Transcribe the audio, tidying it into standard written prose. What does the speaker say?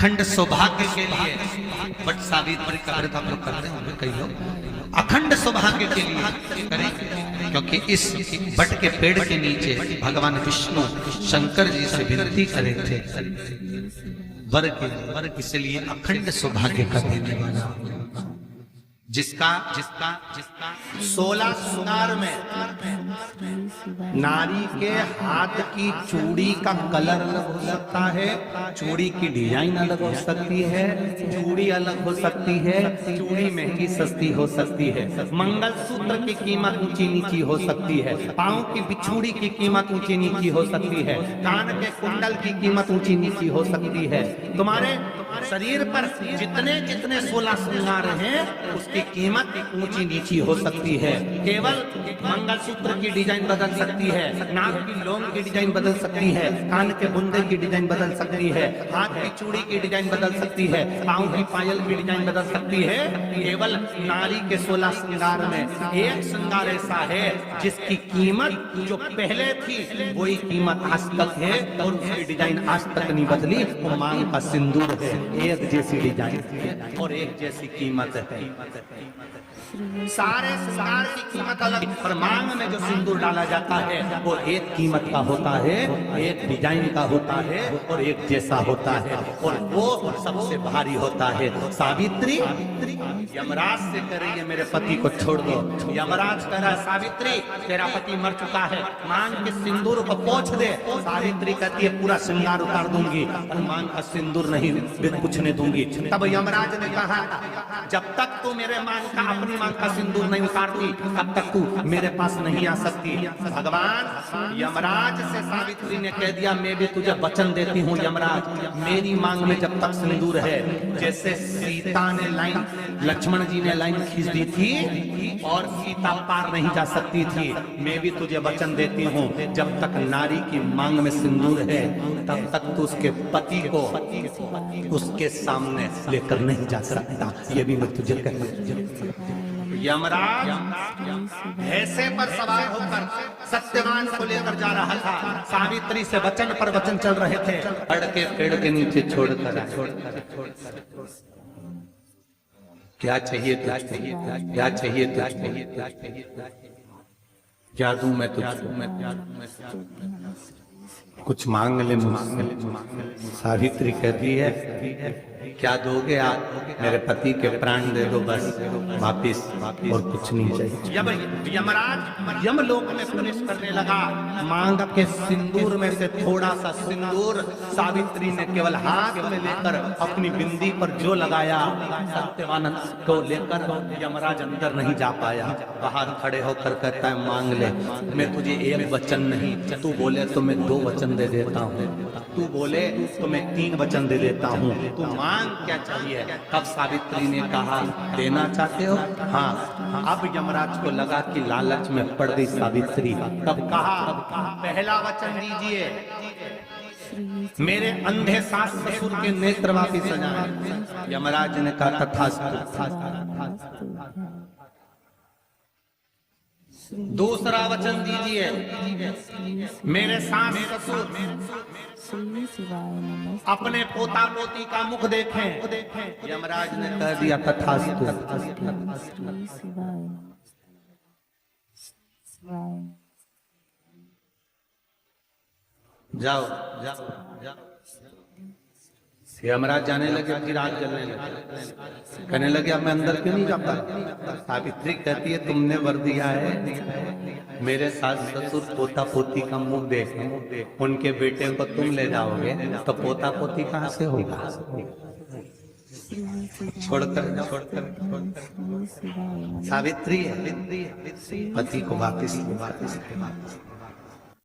अखंड सौभाग्य के लिए बट सावित्री का व्रत हम लोग करते होंगे कई लोग, अखंड सौभाग्य के लिए करें, क्योंकि इस बट के पेड़ के नीचे भगवान विष्णु शंकर जी से विनती करे थे वर के, इसलिए अखंड सौभाग्य का देने वाला जिसका 16 श्रृंगार में नारी के हाथ की चूड़ी का कलर अलग हो सकता है, चूड़ी की डिजाइन अलग हो सकती है, चूड़ी अलग हो सकती है, चूड़ी महंगी सस्ती हो सकती है, मंगलसूत्र की कीमत ऊंची नीची हो सकती है, पांव की बिछुड़ी की कीमत ऊंची नीची हो सकती है, कान के कुंडल की कीमत ऊंची नीची हो सकती है। तुम्हारे शरीर पर जितने जितने 16 श्रृंगार हैं उसकी कीमत ऊंची नीची हो सकती है। केवल मंगलसूत्र की डिजाइन बदल सकती है, नाक की लौंग की डिजाइन बदल सकती है, कान के बुंदे की डिजाइन बदल सकती है, हाथ की चूड़ी की डिजाइन बदल सकती है, पांव की पायल की डिजाइन बदल सकती है। केवल नारी के 16 श्रृंगार में एक श्रृंगार ऐसा है जिसकी कीमत जो पहले थी वही कीमत आज तक है और उसकी डिजाइन आज तक नहीं बदली। वो मांग का सिंदूर है, एक जैसी डिजाइन और एक जैसी कीमत है। सारे श्रृंगार की कीमत अलग, पर मांग में जो सिंदूर डाला जाता है वो एक कीमत का होता है, एक डिजाइन का होता है और एक जैसा होता है और वो सबसे भारी होता है। सावित्री यमराज से कह रही है मेरे पति को छोड़ दो। यमराज कह रहा है सावित्री तेरा पति मर चुका है, मांग के सिंदूर को पोंछ दे। सावित्री कहती है पूरा श्रृंगार उतार दूंगी और मांग का सिंदूर नहीं पूछने दूंगी। तब यमराज ने कहा जब तक तू मेरे मांग का अपनी मांग का सिंदूर नहीं उतारती तब तक तू मेरे पास नहीं आ सकती। भगवान यमराज से सावित्री ने कह दिया मैं भी तुझे वचन देती हूँ यमराज, मेरी मांग में जब तक सिंदूर है। जैसे सीता ने लाइन, लक्ष्मण जी ने लाइन खींच दी थी और सीता पार नहीं जा सकती थी, मैं भी तुझे वचन देती हूँ जब तक नारी की मांग में सिंदूर है तब तक तू उसके पति को उसके सामने लेकर नहीं जा सकता। ये भी मैं तुझे कहता। यमराज भैंसे पर सवार होकर सत्यवान को लेकर जा रहा था, सावित्री से वचन पर वचन चल रहे थे। पेड़ के नीचे छोड़कर क्या चाहिए क्या चाहिए क्या दूं मैं तुझको, कुछ मांग ले मुझसे। सावित्री कहती है क्या दोगे आप, मेरे पति के प्राण दे दो बस, वापिस और कुछ नहीं चाहिए। जब यमराज यमलोक में प्रवेश करने लगा, मांग के सिंदूर में से थोड़ा सा सिंदूर सावित्री ने केवल हाथ में लेकर अपनी बिंदी पर जो लगाया, सत्यवान को लेकर यमराज अंदर नहीं जा पाया। बाहर खड़े होकर कहता है मांग ले, मैं तुझे एक वचन नहीं, तू बोले तो मैं 2 वचन दे देता हूँ, तू बोले तो मैं 3 वचन दे देता हूँ, तू मांग क्या चाहिए। तब सावित्री ने कहा देना चाहते हो? हाँ। अब यमराज को लगा कि लालच में पड़ गई सावित्री। तब कहा पहला वचन दीजिए, मेरे अंधे सास ससुर के नेत्र वापिस आ जाएं। यमराज ने कहा तथास्तु। दूसरा वचन दीजिए, मेरे सास ससुर अपने पोता पोती का मुख देखें। यमराज ने कह दिया तथास्तु। जाओ जाओ जाओ। यमराज जाने लगे, फिर आग जलने लगे, कहने लगे अब मैं अंदर क्यों नहीं जाता। सावित्री कहती है तुमने वर दिया है मेरे सास ससुर पोता पोती का मुंह देख, उनके बेटे को तुम ले जाओगे तो पोता पोती कहाँ से होगा। छोड़कर सावित्री पति को वापिस